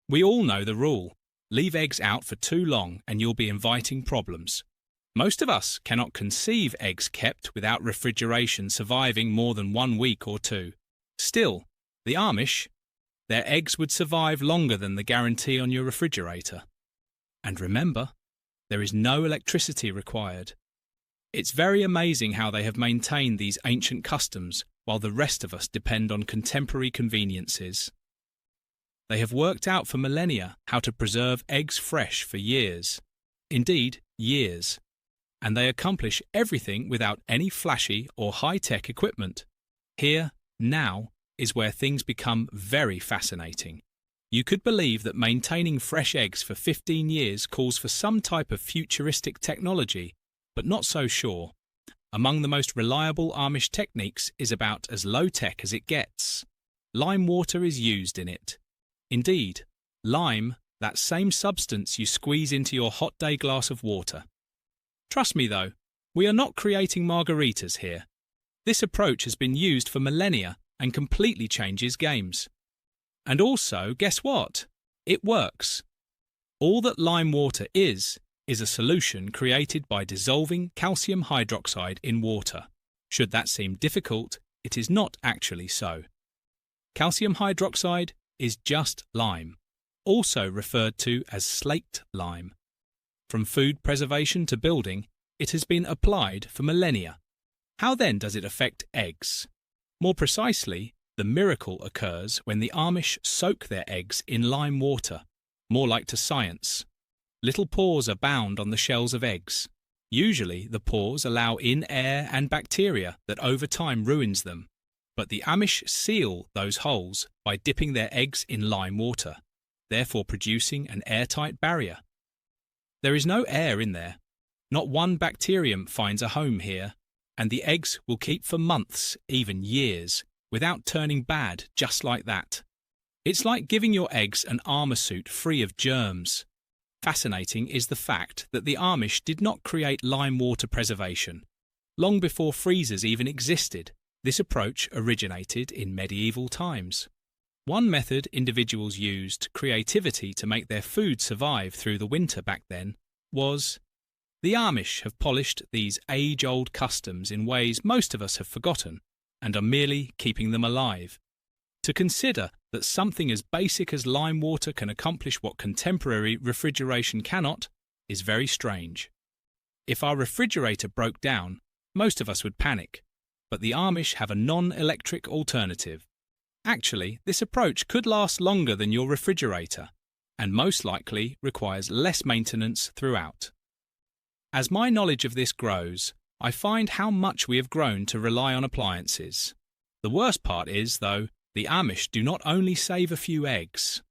We all know the rule. Leave eggs out for too long and you'll be inviting problems. Most of us cannot conceive eggs kept without refrigeration surviving more than 1 week or two. Still, the Amish, their eggs would survive longer than the guarantee on your refrigerator. And remember, there is no electricity required. It's very amazing how they have maintained these ancient customs while the rest of us depend on contemporary conveniences. They have worked out for millennia how to preserve eggs fresh for years. Indeed, years. And they accomplish everything without any flashy or high-tech equipment. Here, now, is where things become very fascinating. You could believe that maintaining fresh eggs for 15 years calls for some type of futuristic technology, but not so sure. Among the most reliable Amish techniques is about as low-tech as it gets. Lime water is used in it. Indeed, lime, that same substance you squeeze into your hot day glass of water. Trust me though, we are not creating margaritas here. This approach has been used for millennia and completely changes games. And also, guess what? It works. All that lime water is a solution created by dissolving calcium hydroxide in water. Should that seem difficult, it is not actually so. Calcium hydroxide is just lime, also referred to as slaked lime. From food preservation to building, it has been applied for millennia. How then does it affect eggs? More precisely, the miracle occurs when the Amish soak their eggs in lime water, more like to science. Little pores are bound on the shells of eggs. Usually, the pores allow in air and bacteria that over time ruins them. But the Amish seal those holes by dipping their eggs in lime water, therefore producing an airtight barrier. There is no air in there. Not one bacterium finds a home here, and the eggs will keep for months, even years, without turning bad just like that. It's like giving your eggs an armor suit free of germs. Fascinating is the fact that the Amish did not create lime water preservation. Long before freezers even existed, this approach originated in medieval times. One method individuals used creativity to make their food survive through the winter back then was the Amish have polished these age-old customs in ways most of us have forgotten and are merely keeping them alive. To consider that something as basic as lime water can accomplish what contemporary refrigeration cannot is very strange. If our refrigerator broke down, most of us would panic, but the Amish have a non-electric alternative. Actually, this approach could last longer than your refrigerator, and most likely requires less maintenance throughout. As my knowledge of this grows, I find how much we have grown to rely on appliances. The worst part is, though, the Amish do not only save a few eggs.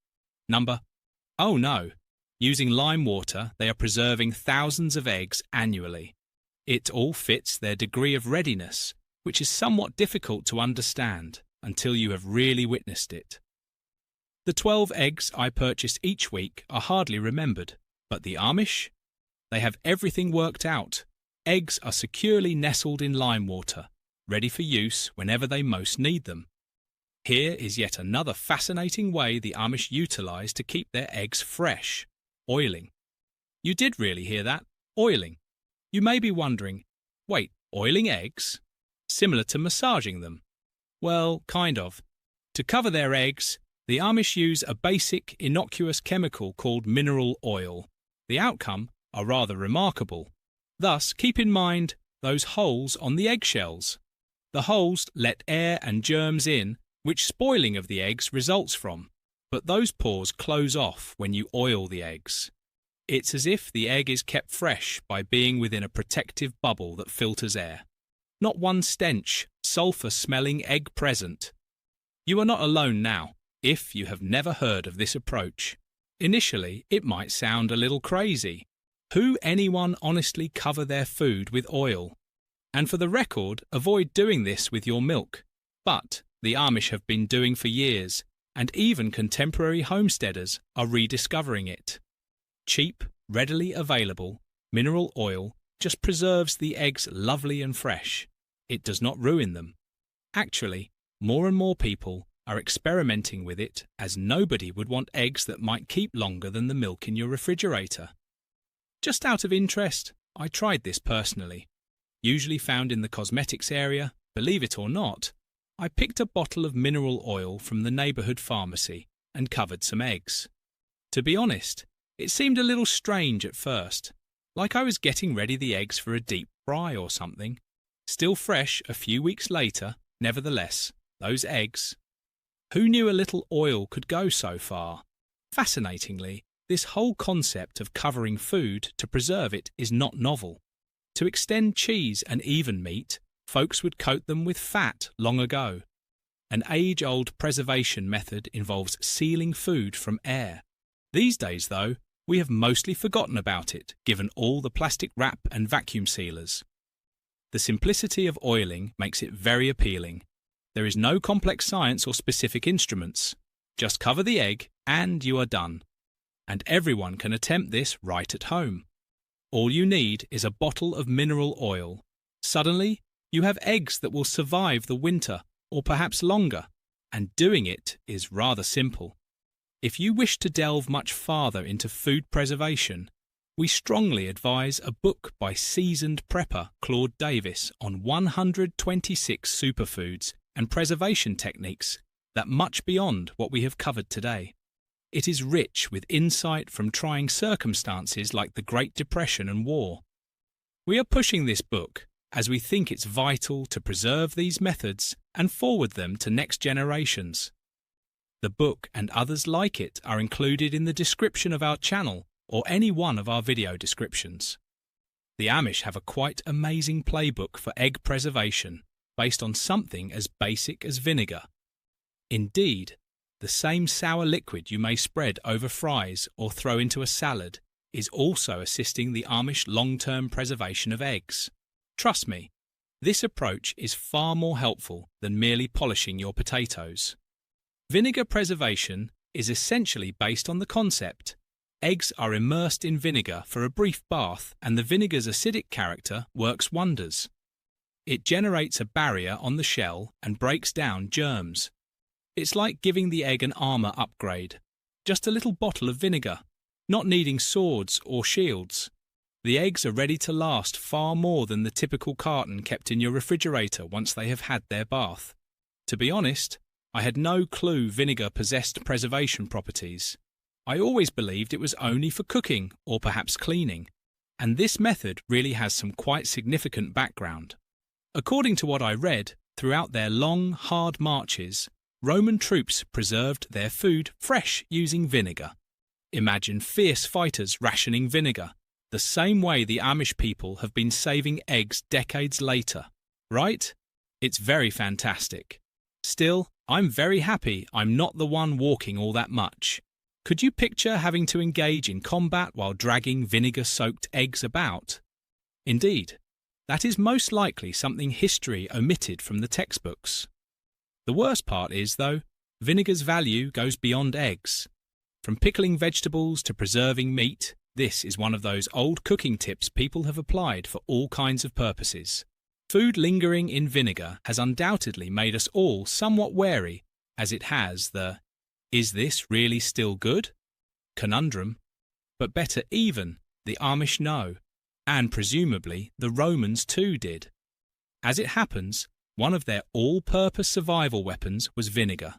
Oh no, using lime water, they are preserving thousands of eggs annually. It all fits their degree of readiness, which is somewhat difficult to understand until you have really witnessed it. The 12 eggs I purchase each week are hardly remembered, but the Amish? They have everything worked out. Eggs are securely nestled in lime water, ready for use whenever they most need them. Here is yet another fascinating way the Amish utilize to keep their eggs fresh: oiling. You did really hear that, oiling. You may be wondering, wait, oiling eggs? Similar to massaging them? Well, kind of. To cover their eggs, the Amish use a basic, innocuous chemical called mineral oil. The outcome are rather remarkable. Thus, keep in mind those holes on the eggshells. The holes let air and germs in, which spoiling of the eggs results from, but those pores close off when you oil the eggs. It's as if the egg is kept fresh by being within a protective bubble that filters air. Not one stench, sulphur-smelling egg present. You are not alone now, if you have never heard of this approach. Initially, it might sound a little crazy. Who anyone honestly cover their food with oil? And for the record, avoid doing this with your milk. But the Amish have been doing for years, and even contemporary homesteaders are rediscovering it. Cheap, readily available, mineral oil just preserves the eggs lovely and fresh. It does not ruin them. Actually, more and more people are experimenting with it, as nobody would want eggs that might keep longer than the milk in your refrigerator. Just out of interest, I tried this personally. Usually found in the cosmetics area, believe it or not, I picked a bottle of mineral oil from the neighbourhood pharmacy and covered some eggs. To be honest, it seemed a little strange at first, like I was getting ready the eggs for a deep fry or something. Still fresh a few weeks later, nevertheless, those eggs. Who knew a little oil could go so far? Fascinatingly, this whole concept of covering food to preserve it is not novel. To extend cheese and even meat, folks would coat them with fat long ago. An age-old preservation method involves sealing food from air. These days, though, we have mostly forgotten about it, given all the plastic wrap and vacuum sealers. The simplicity of oiling makes it very appealing. There is no complex science or specific instruments. Just cover the egg and you are done. And everyone can attempt this right at home. All you need is a bottle of mineral oil. Suddenly, you have eggs that will survive the winter, or perhaps longer, and doing it is rather simple. If you wish to delve much farther into food preservation, we strongly advise a book by seasoned prepper Claude Davis on 126 superfoods and preservation techniques that much beyond what we have covered today. It is rich with insight from trying circumstances like the Great Depression and war. We are pushing this book as we think it's vital to preserve these methods and forward them to next generations. The book and others like it are included in the description of our channel or any one of our video descriptions. The Amish have a quite amazing playbook for egg preservation based on something as basic as vinegar. Indeed, the same sour liquid you may spread over fries or throw into a salad is also assisting the Amish long-term preservation of eggs. Trust me, this approach is far more helpful than merely polishing your potatoes. Vinegar preservation is essentially based on the concept: eggs are immersed in vinegar for a brief bath and the vinegar's acidic character works wonders. It generates a barrier on the shell and breaks down germs. It's like giving the egg an armour upgrade. Just a little bottle of vinegar, not needing swords or shields. The eggs are ready to last far more than the typical carton kept in your refrigerator once they have had their bath. To be honest, I had no clue vinegar possessed preservation properties. I always believed it was only for cooking or perhaps cleaning, and this method really has some quite significant background. According to what I read, throughout their long, hard marches, Roman troops preserved their food fresh using vinegar. Imagine fierce fighters rationing vinegar, the same way the Amish people have been saving eggs decades later, right? It's very fantastic. Still, I'm very happy I'm not the one walking all that much. Could you picture having to engage in combat while dragging vinegar-soaked eggs about? Indeed, that is most likely something history omitted from the textbooks. The worst part is, though, vinegar's value goes beyond eggs. From pickling vegetables to preserving meat, this is one of those old cooking tips people have applied for all kinds of purposes. Food lingering in vinegar has undoubtedly made us all somewhat wary, as it has the "is this really still good?" conundrum. But better even, the Amish know, and presumably the Romans too did. As it happens, one of their all-purpose survival weapons was vinegar.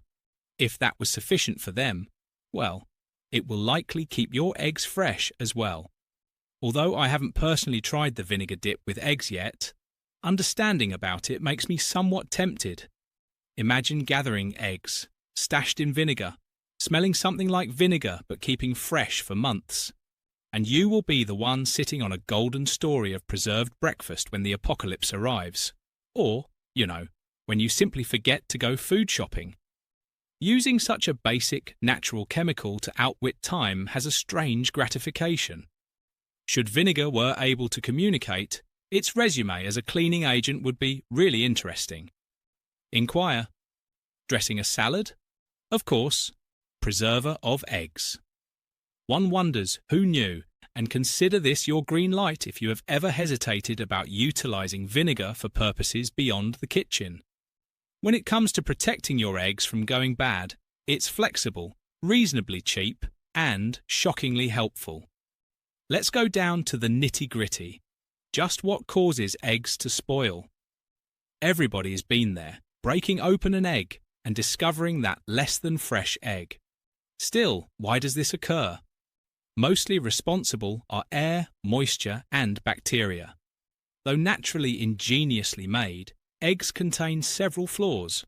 If that was sufficient for them, well, it will likely keep your eggs fresh as well. Although I haven't personally tried the vinegar dip with eggs yet, understanding about it makes me somewhat tempted. Imagine gathering eggs, stashed in vinegar, smelling something like vinegar but keeping fresh for months. And you will be the one sitting on a golden story of preserved breakfast when the apocalypse arrives. Or, when you simply forget to go food shopping. Using such a basic, natural chemical to outwit time has a strange gratification. Should vinegar were able to communicate, its resume as a cleaning agent would be really interesting. Inquire. Dressing a salad? Of course. Preserver of eggs. One wonders who knew, and consider this your green light if you have ever hesitated about utilising vinegar for purposes beyond the kitchen. When it comes to protecting your eggs from going bad, it's flexible, reasonably cheap, and shockingly helpful. Let's go down to the nitty-gritty. Just what causes eggs to spoil? Everybody has been there, breaking open an egg and discovering that less than fresh egg. Still, why does this occur? Mostly responsible are air, moisture, and bacteria. Though naturally ingeniously made, eggs contain several flaws.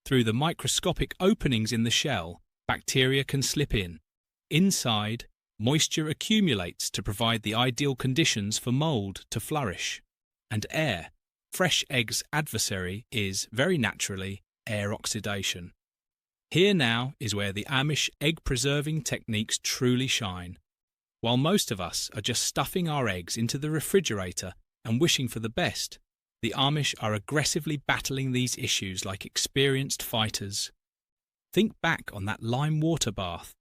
Through the microscopic openings in the shell, bacteria can slip in. Inside, moisture accumulates to provide the ideal conditions for mold to flourish. And air, fresh eggs' adversary, is, very naturally, air oxidation. Here now is where the Amish egg-preserving techniques truly shine. While most of us are just stuffing our eggs into the refrigerator and wishing for the best, the Amish are aggressively battling these issues like experienced fighters. Think back on that lime water bath.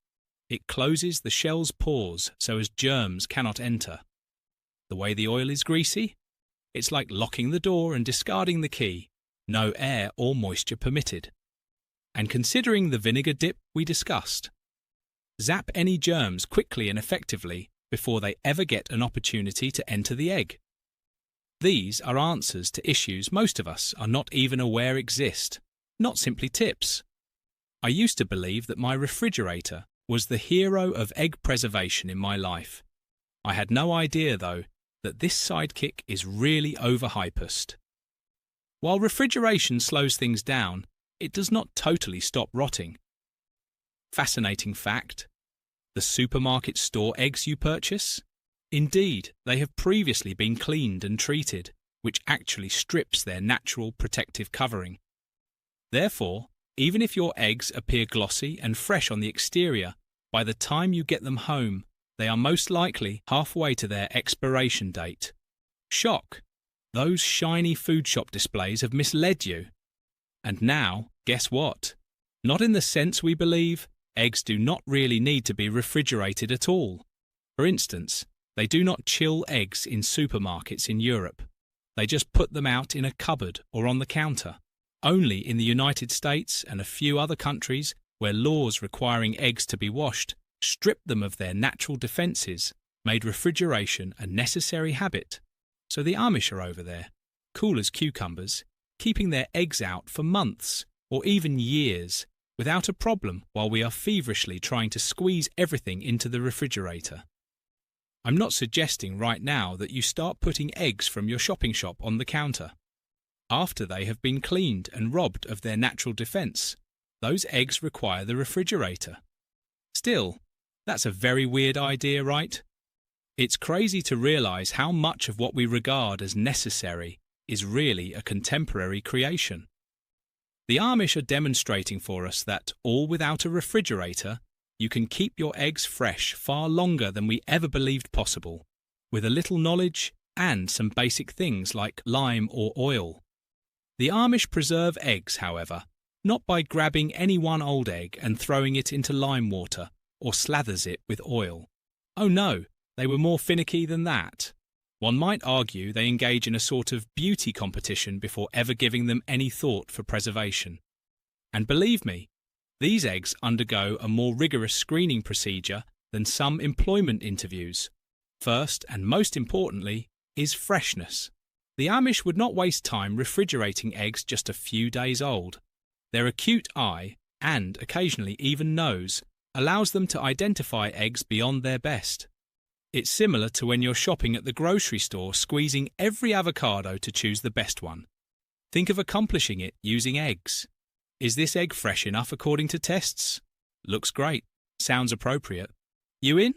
It closes the shell's pores so as germs cannot enter. The way the oil is greasy? It's like locking the door and discarding the key. No air or moisture permitted. And considering the vinegar dip we discussed, zap any germs quickly and effectively before they ever get an opportunity to enter the egg. These are answers to issues most of us are not even aware exist, not simply tips. I used to believe that my refrigerator was the hero of egg preservation in my life. I had no idea, though, that this sidekick is really overhyped. While refrigeration slows things down, it does not totally stop rotting. Fascinating fact: the supermarket store eggs you purchase? Indeed, they have previously been cleaned and treated, which actually strips their natural protective covering. Therefore, even if your eggs appear glossy and fresh on the exterior, by the time you get them home, they are most likely halfway to their expiration date. Shock! Those shiny food shop displays have misled you. And now, guess what? Not in the sense we believe, eggs do not really need to be refrigerated at all. For instance, they do not chill eggs in supermarkets in Europe. They just put them out in a cupboard or on the counter. Only in the United States and a few other countries where laws requiring eggs to be washed stripped them of their natural defences, made refrigeration a necessary habit. So the Amish are over there, cool as cucumbers, keeping their eggs out for months or even years without a problem while we are feverishly trying to squeeze everything into the refrigerator. I'm not suggesting right now that you start putting eggs from your shopping shop on the counter. After they have been cleaned and robbed of their natural defence, those eggs require the refrigerator. Still, that's a very weird idea, right? It's crazy to realise how much of what we regard as necessary is really a contemporary creation. The Amish are demonstrating for us that, all without a refrigerator, you can keep your eggs fresh far longer than we ever believed possible, with a little knowledge and some basic things like lime or oil. The Amish preserve eggs, however, not by grabbing any one old egg and throwing it into lime water or slathers it with oil. Oh no, they were more finicky than that. One might argue they engage in a sort of beauty competition before ever giving them any thought for preservation. And believe me, these eggs undergo a more rigorous screening procedure than some employment interviews. First, and most importantly, is freshness. The Amish would not waste time refrigerating eggs just a few days old. Their acute eye, and occasionally even nose, allows them to identify eggs beyond their best. It's similar to when you're shopping at the grocery store squeezing every avocado to choose the best one. Think of accomplishing it using eggs. Is this egg fresh enough according to tests? Looks great. Sounds appropriate. You in?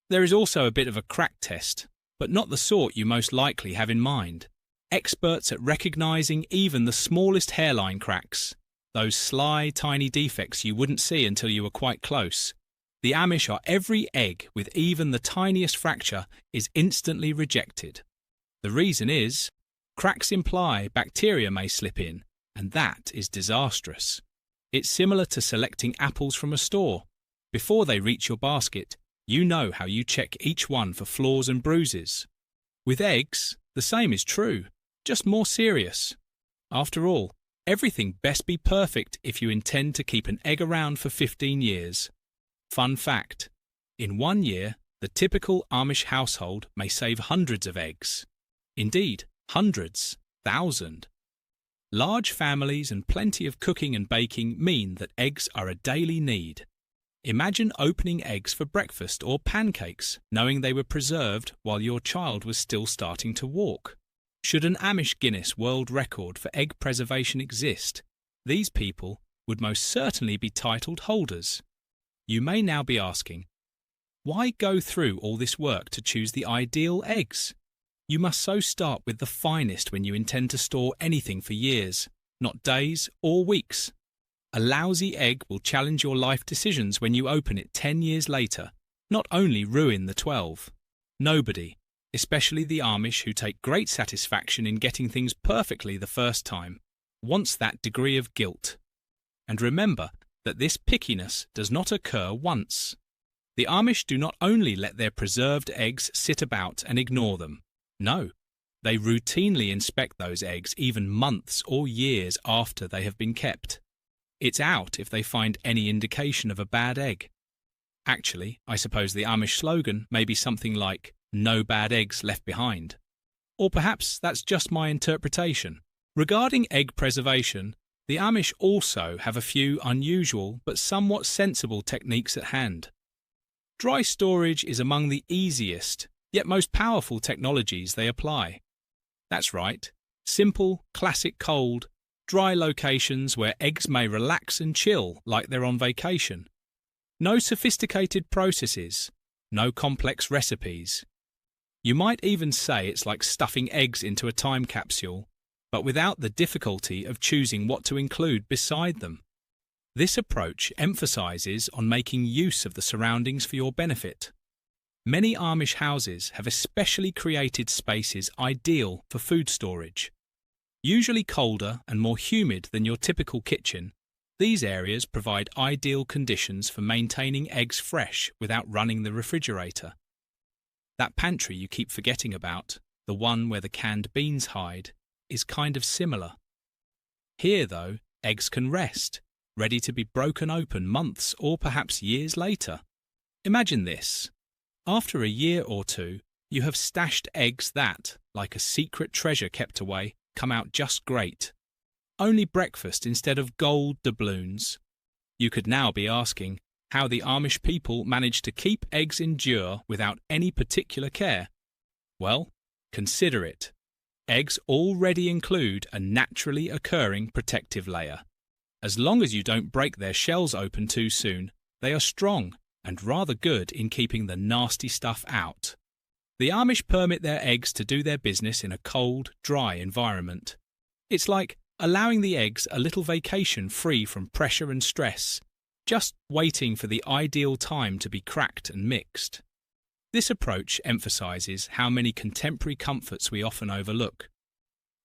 There is also a bit of a crack test, but not the sort you most likely have in mind. Experts at recognising even the smallest hairline cracks, those sly, tiny defects you wouldn't see until you were quite close. The Amish are every egg with even the tiniest fracture is instantly rejected. The reason is, cracks imply bacteria may slip in, and that is disastrous. It's similar to selecting apples from a store. Before they reach your basket, you know how you check each one for flaws and bruises. With eggs, the same is true, just more serious. After all, Everything best be perfect if you intend to keep an egg around for 15 years. Fun fact: in 1 year, the typical Amish household may save hundreds of eggs. Indeed, hundreds, thousand. Large families and plenty of cooking and baking mean that eggs are a daily need. Imagine opening eggs for breakfast or pancakes, knowing they were preserved while your child was still starting to walk. Should an Amish Guinness World Record for egg preservation exist, these people would most certainly be titled holders. You may now be asking, why go through all this work to choose the ideal eggs? You must so start with the finest when you intend to store anything for years, not days or weeks. A lousy egg will challenge your life decisions when you open it 10 years later, not only ruin the 12. Nobody, especially the Amish who take great satisfaction in getting things perfectly the first time, wants that degree of guilt. And remember that this pickiness does not occur once. The Amish do not only let their preserved eggs sit about and ignore them. No, they routinely inspect those eggs even months or years after they have been kept. It's out if they find any indication of a bad egg. Actually, I suppose the Amish slogan may be something like, "No bad eggs left behind." Or perhaps that's just my interpretation. Regarding egg preservation, the Amish also have a few unusual but somewhat sensible techniques at hand. Dry storage is among the easiest, yet most powerful technologies they apply. That's right, simple, classic cold, dry locations where eggs may relax and chill like they're on vacation. No sophisticated processes, no complex recipes. You might even say it's like stuffing eggs into a time capsule, but without the difficulty of choosing what to include beside them. This approach emphasizes on making use of the surroundings for your benefit. Many Amish houses have especially created spaces ideal for food storage. Usually colder and more humid than your typical kitchen, these areas provide ideal conditions for maintaining eggs fresh without running the refrigerator. That pantry you keep forgetting about, the one where the canned beans hide, is kind of similar. Here, though, eggs can rest, ready to be broken open months or perhaps years later. Imagine this. After a year or two, you have stashed eggs that, like a secret treasure kept away, come out just great. Only breakfast instead of gold doubloons. You could now be asking how the Amish people manage to keep eggs endure without any particular care. Well, consider it. Eggs already include a naturally occurring protective layer. As long as you don't break their shells open too soon, they are strong and rather good in keeping the nasty stuff out. The Amish permit their eggs to do their business in a cold, dry environment. It's like allowing the eggs a little vacation free from pressure and stress, just waiting for the ideal time to be cracked and mixed. This approach emphasizes how many contemporary comforts we often overlook.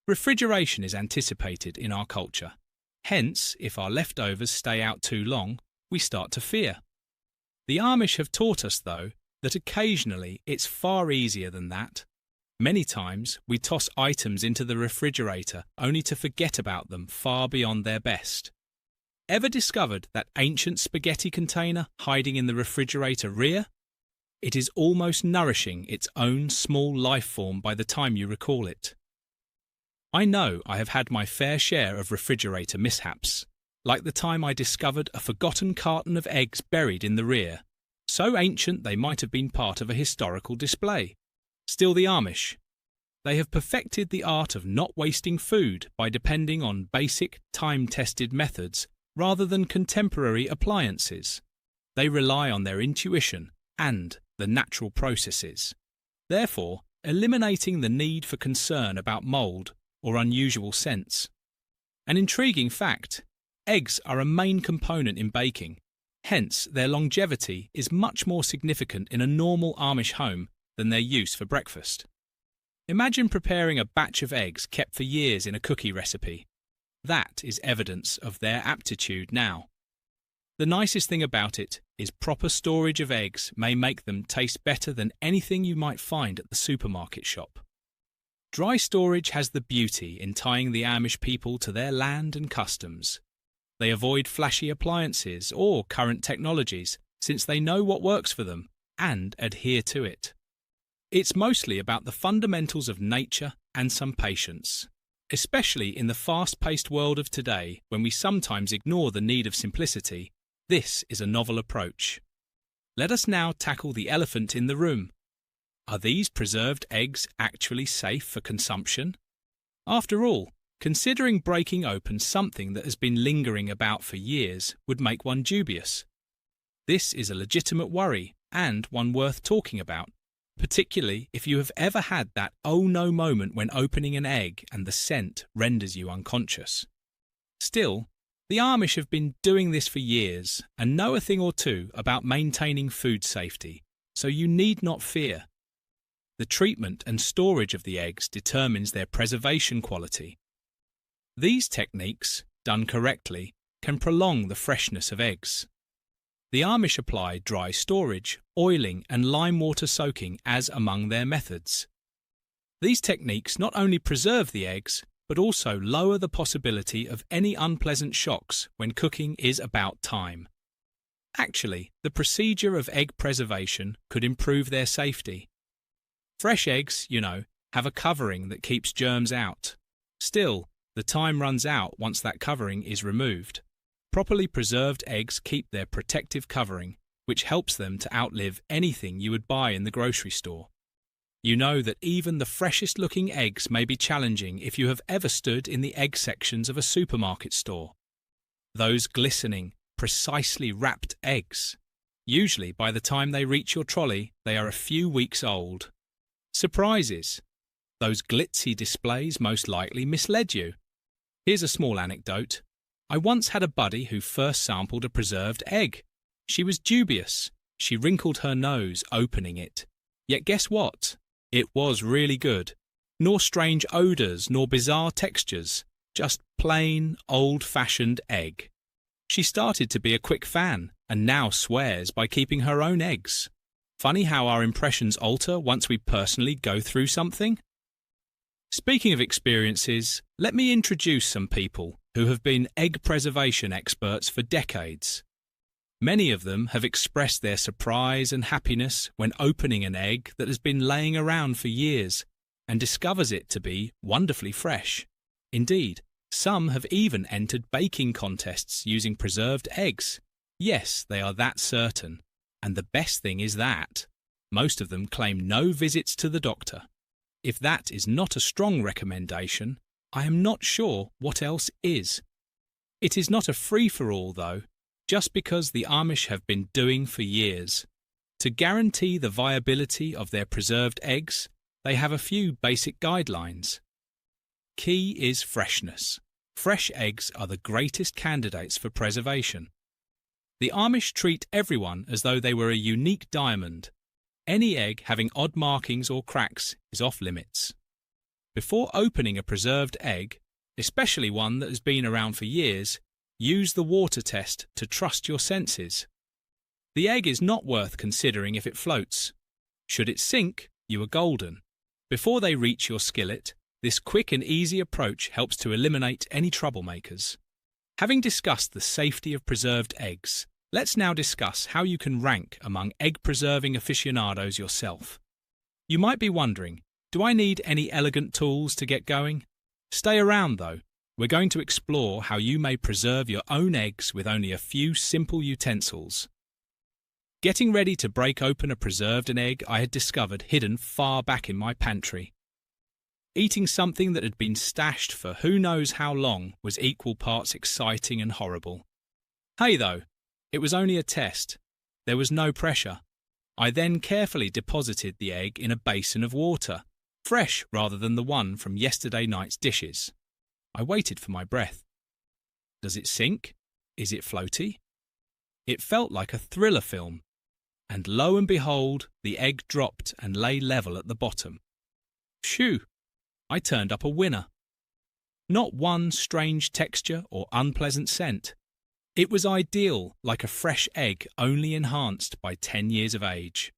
Refrigeration is anticipated in our culture. Hence, if our leftovers stay out too long, we start to fear. The Amish have taught us, though, that occasionally it's far easier than that. Many times we toss items into the refrigerator only to forget about them far beyond their best. Ever discovered that ancient spaghetti container hiding in the refrigerator rear? It is almost nourishing its own small life form by the time you recall it. I know I have had my fair share of refrigerator mishaps, like the time I discovered a forgotten carton of eggs buried in the rear, so ancient they might have been part of a historical display. Still, the Amish. They have perfected the art of not wasting food by depending on basic, time-tested methods rather than contemporary appliances. They rely on their intuition and the natural processes, therefore eliminating the need for concern about mould or unusual scents. An intriguing fact: eggs are a main component in baking, hence their longevity is much more significant in a normal Amish home than their use for breakfast. Imagine preparing a batch of eggs kept for years in a cookie recipe. That is evidence of their aptitude now. The nicest thing about it is proper storage of eggs may make them taste better than anything you might find at the supermarket shop. Dry storage has the beauty in tying the Amish people to their land and customs. They avoid flashy appliances or current technologies since they know what works for them and adhere to it. It's mostly about the fundamentals of nature and some patience, especially in the fast-paced world of today when we sometimes ignore the need of simplicity. This is a novel approach. Let us now tackle the elephant in the room. Are these preserved eggs actually safe for consumption? After all, considering breaking open something that has been lingering about for years would make one dubious. This is a legitimate worry and one worth talking about, particularly if you have ever had that oh no moment when opening an egg and the scent renders you unconscious. Still, the Amish have been doing this for years and know a thing or two about maintaining food safety, so you need not fear. The treatment and storage of the eggs determines their preservation quality. These techniques, done correctly, can prolong the freshness of eggs. The Amish apply dry storage, oiling and lime water soaking as among their methods. These techniques not only preserve the eggs, but also lower the possibility of any unpleasant shocks when cooking is about time. Actually, the procedure of egg preservation could improve their safety. Fresh eggs, have a covering that keeps germs out. Still, the time runs out once that covering is removed. Properly preserved eggs keep their protective covering, which helps them to outlive anything you would buy in the grocery store. You know that even the freshest-looking eggs may be challenging if you have ever stood in the egg sections of a supermarket store. Those glistening, precisely wrapped eggs. Usually, by the time they reach your trolley, they are a few weeks old. Surprises. Those glitzy displays most likely misled you. Here's a small anecdote. I once had a buddy who first sampled a preserved egg. She was dubious. She wrinkled her nose opening it. Yet guess what? It was really good. Nor strange odours nor bizarre textures. Just plain, old-fashioned egg. She started to be a quick fan and now swears by keeping her own eggs. Funny how our impressions alter once we personally go through something? Speaking of experiences, let me introduce some people who have been egg preservation experts for decades. Many of them have expressed their surprise and happiness when opening an egg that has been laying around for years and discovers it to be wonderfully fresh. Indeed, some have even entered baking contests using preserved eggs. Yes, they are that certain. And the best thing is that most of them claim no visits to the doctor. If that is not a strong recommendation, I am not sure what else is. It is not a free-for-all, though, just because the Amish have been doing for years. To guarantee the viability of their preserved eggs, they have a few basic guidelines. Key is freshness. Fresh eggs are the greatest candidates for preservation. The Amish treat everyone as though they were a unique diamond. Any egg having odd markings or cracks is off limits. Before opening a preserved egg, especially one that has been around for years, use the water test to trust your senses. The egg is not worth considering if it floats. Should it sink, you are golden. Before they reach your skillet, this quick and easy approach helps to eliminate any troublemakers. Having discussed the safety of preserved eggs, let's now discuss how you can rank among egg-preserving aficionados yourself. You might be wondering, do I need any elegant tools to get going? Stay around though. We're going to explore how you may preserve your own eggs with only a few simple utensils. Getting ready to break open a preserved egg I had discovered hidden far back in my pantry. Eating something that had been stashed for who knows how long was equal parts exciting and horrible. Hey though, it was only a test. There was no pressure. I then carefully deposited the egg in a basin of water, fresh rather than the one from yesterday night's dishes. I waited for my breath. Does it sink? Is it floaty? It felt like a thriller film. And lo and behold, the egg dropped and lay level at the bottom. Phew! I turned up a winner. Not one strange texture or unpleasant scent. It was ideal, like a fresh egg only enhanced by 10 years of age.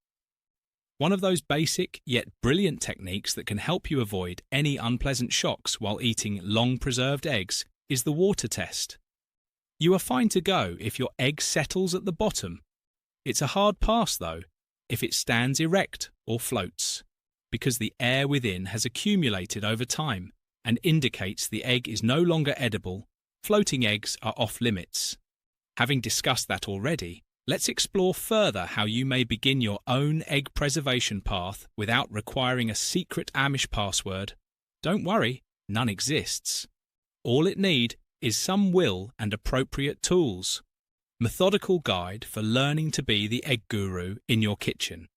One of those basic yet brilliant techniques that can help you avoid any unpleasant shocks while eating long-preserved eggs is the water test. You are fine to go if your egg settles at the bottom. It's a hard pass, though, if it stands erect or floats, because the air within has accumulated over time and indicates the egg is no longer edible. Floating eggs are off limits. Having discussed that already, let's explore further how you may begin your own egg preservation path without requiring a secret Amish password. Don't worry, none exists. All it needs is some will and appropriate tools. Methodical guide for learning to be the egg guru in your kitchen.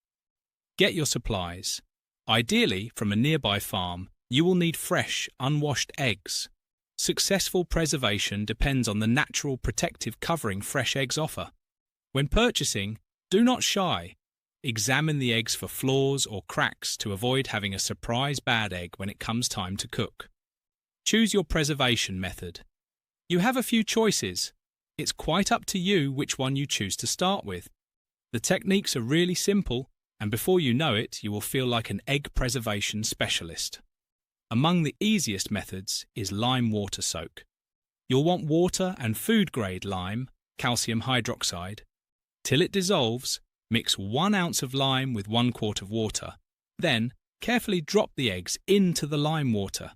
Get your supplies. Ideally, from a nearby farm, you will need fresh, unwashed eggs. Successful preservation depends on the natural protective covering fresh eggs offer. When purchasing, do not shy. Examine the eggs for flaws or cracks to avoid having a surprise bad egg when it comes time to cook. Choose your preservation method. You have a few choices. It's quite up to you which one you choose to start with. The techniques are really simple, and before you know it, you will feel like an egg preservation specialist. Among the easiest methods is lime water soak. You'll want water and food-grade lime, calcium hydroxide. Till it dissolves, mix 1 ounce of lime with 1 quart of water. Then, carefully drop the eggs into the lime water.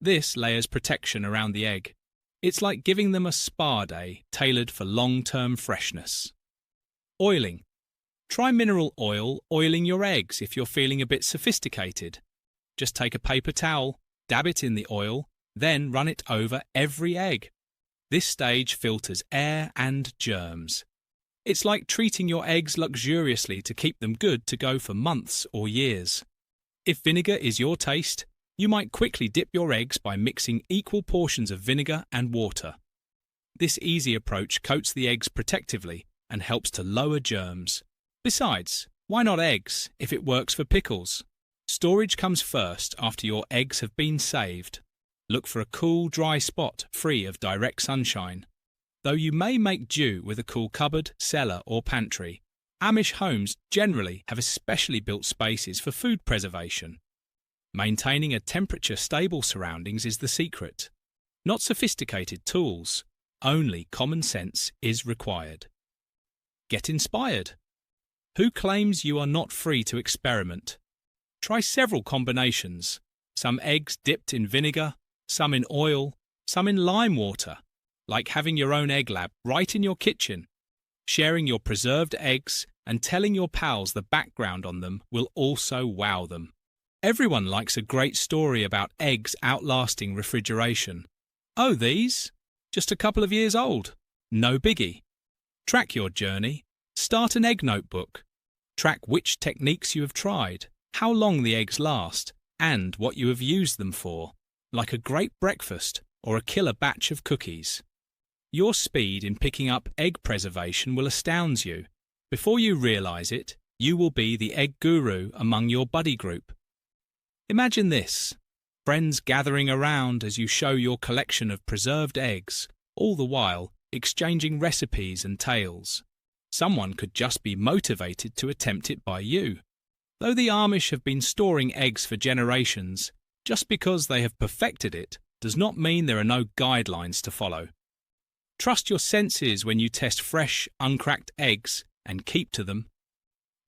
This layers protection around the egg. It's like giving them a spa day tailored for long-term freshness. Oiling. Try mineral oil oiling your eggs if you're feeling a bit sophisticated. Just take a paper towel, dab it in the oil, then run it over every egg. This stage filters air and germs. It's like treating your eggs luxuriously to keep them good to go for months or years. If vinegar is your taste, you might quickly dip your eggs by mixing equal portions of vinegar and water. This easy approach coats the eggs protectively and helps to lower germs. Besides, why not eggs if it works for pickles? Storage comes first after your eggs have been saved. Look for a cool, dry spot free of direct sunshine. Though you may make do with a cool cupboard, cellar or pantry, Amish homes generally have especially built spaces for food preservation. Maintaining a temperature-stable surroundings is the secret. Not sophisticated tools, only common sense is required. Get inspired. Who claims you are not free to experiment? Try several combinations. Some eggs dipped in vinegar, some in oil, some in lime water. Like having your own egg lab right in your kitchen. Sharing your preserved eggs and telling your pals the background on them will also wow them. Everyone likes a great story about eggs outlasting refrigeration. Oh, these? Just a couple of years old. No biggie. Track your journey. Start an egg notebook. Track which techniques you have tried, how long the eggs last, and what you have used them for, like a great breakfast or a killer batch of cookies. Your speed in picking up egg preservation will astound you. Before you realise it, you will be the egg guru among your buddy group. Imagine this, friends gathering around as you show your collection of preserved eggs, all the while exchanging recipes and tales. Someone could just be motivated to attempt it by you. Though the Amish have been storing eggs for generations, just because they have perfected it does not mean there are no guidelines to follow. Trust your senses when you test fresh, uncracked eggs and keep to them.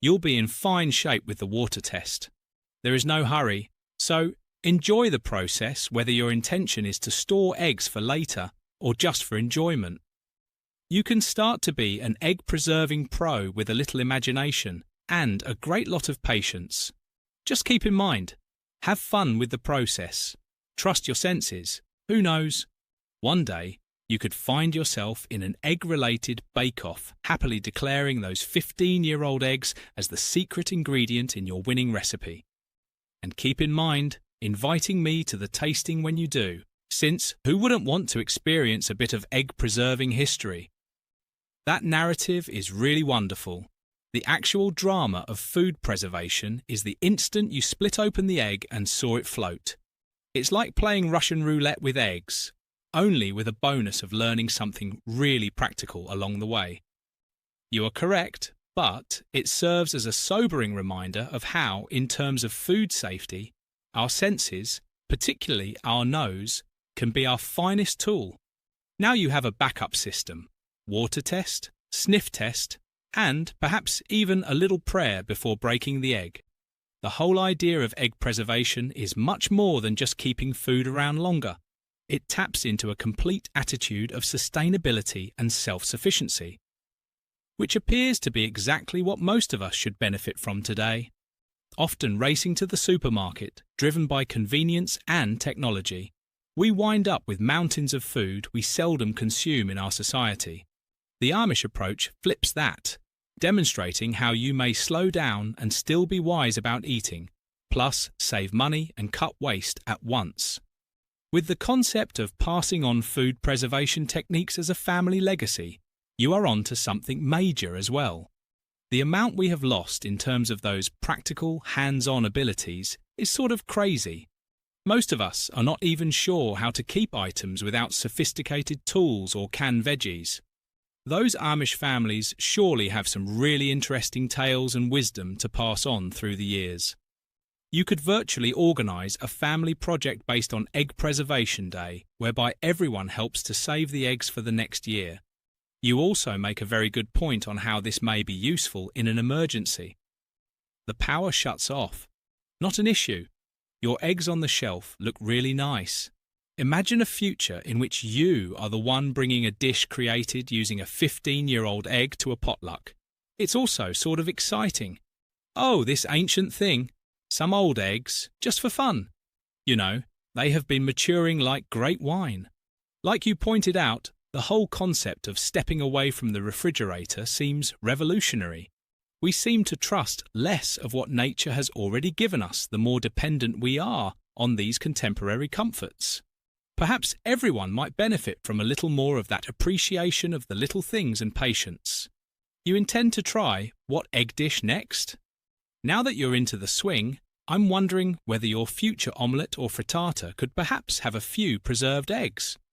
You'll be in fine shape with the water test. There is no hurry, so enjoy the process whether your intention is to store eggs for later or just for enjoyment. You can start to be an egg-preserving pro with a little imagination and a great lot of patience. Just keep in mind, have fun with the process. Trust your senses. Who knows? One day, you could find yourself in an egg-related bake-off, happily declaring those 15-year-old eggs as the secret ingredient in your winning recipe. And keep in mind, inviting me to the tasting when you do, since who wouldn't want to experience a bit of egg-preserving history? That narrative is really wonderful. The actual drama of food preservation is the instant you split open the egg and saw it float. It's like playing Russian roulette with eggs, only with a bonus of learning something really practical along the way. You are correct, but it serves as a sobering reminder of how, in terms of food safety, our senses, particularly our nose, can be our finest tool. Now you have a backup system, water test, sniff test, and perhaps even a little prayer before breaking the egg. The whole idea of egg preservation is much more than just keeping food around longer. It taps into a complete attitude of sustainability and self-sufficiency, which appears to be exactly what most of us should benefit from today. Often racing to the supermarket, driven by convenience and technology, we wind up with mountains of food we seldom consume in our society. The Amish approach flips that, demonstrating how you may slow down and still be wise about eating, plus save money and cut waste at once. With the concept of passing on food preservation techniques as a family legacy, you are on to something major as well. The amount we have lost in terms of those practical, hands-on abilities is sort of crazy. Most of us are not even sure how to keep items without sophisticated tools or canned veggies. Those Amish families surely have some really interesting tales and wisdom to pass on through the years. You could virtually organise a family project based on Egg Preservation Day, whereby everyone helps to save the eggs for the next year. You also make a very good point on how this may be useful in an emergency. The power shuts off. Not an issue. Your eggs on the shelf look really nice. Imagine a future in which you are the one bringing a dish created using a 15-year-old egg to a potluck. It's also sort of exciting. Oh, this ancient thing. Some old eggs, just for fun. You know, they have been maturing like great wine. Like you pointed out, the whole concept of stepping away from the refrigerator seems revolutionary. We seem to trust less of what nature has already given us the more dependent we are on these contemporary comforts. Perhaps everyone might benefit from a little more of that appreciation of the little things and patience. You intend to try what egg dish next? Now that you're into the swing, I'm wondering whether your future omelette or frittata could perhaps have a few preserved eggs.